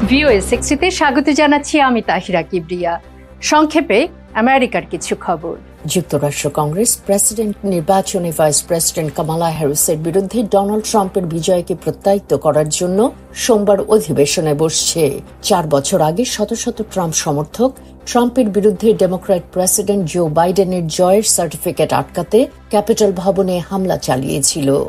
VOA 60-তে স্বাগত জানাচ্ছি আমি তাহিরা কিবরিয়া। সংক্ষেপে আমেরিকার কিছু খবর। যুক্তরাষ্ট্র কংগ্রেস প্রেসিডেন্ট নির্বাচনে ভাইস প্রেসিডেন্ট কামালা হ্যারিসের বিরুদ্ধে ডোনাল্ড ট্রাম্পের বিজয়কে প্রত্যায়িত করার জন্য সোমবার অধিবেশনে বসছে। 4 বছর আগে শত শত ট্রাম্প সমর্থক ট্রাম্পের বিরুদ্ধে ডেমোক্র্যাট প্রেসিডেন্ট জো বাইডেনের জয়ের সার্টিফিকেট আটকাতে ক্যাপিটল ভবনে হামলা চালিয়েছিল।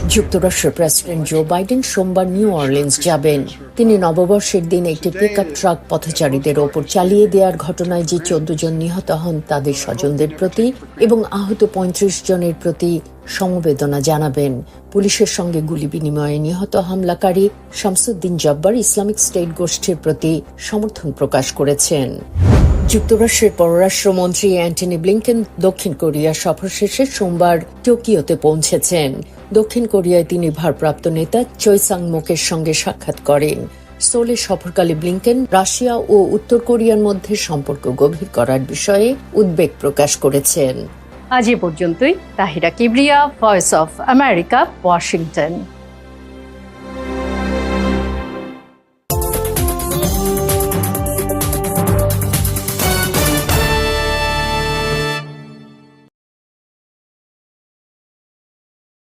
যুক্তরাষ্ট্রের প্রেসিডেন্ট জো বাইডেন সোমবার নিউ অরলিন্স যাবেন। তিনি নববর্ষের দিন একটি পিকআপ ট্রাক পথচারীদের ওপর চালিয়ে দেওয়ার ঘটনায় যে 14 জন নিহত হন তাদের স্বজনদের প্রতি এবং আহত 35 জনের প্রতি সমবেদনা জানাবেন। পুলিশের সঙ্গে গুলি বিনিময়ে নিহত হামলাকারী শামসুদ্দিন জব্বার ইসলামিক স্টেট গোষ্ঠীর প্রতি সমর্থন প্রকাশ করেছেন। যুক্তরাষ্ট্রের পররাষ্ট্রমন্ত্রী অ্যান্টনি ব্লিংকেন দক্ষিণ কোরিয়া সফর শেষে সোমবার টোকিওতে পৌঁছেছেন। দক্ষিণ কোরিয়ায় তিনি ভারপ্রাপ্ত নেতা চoi sang-mokের সঙ্গে সাক্ষাৎ করেন। সোলে সফরকালে ব্লিংকেন রাশিয়া ও উত্তর কোরিয়ার মধ্যে সম্পর্ক গভীর করার বিষয়ে উদ্বেগ প্রকাশ করেছেন। আজ এ পর্যন্তই। Tahira Kibria, voice of America, Washington.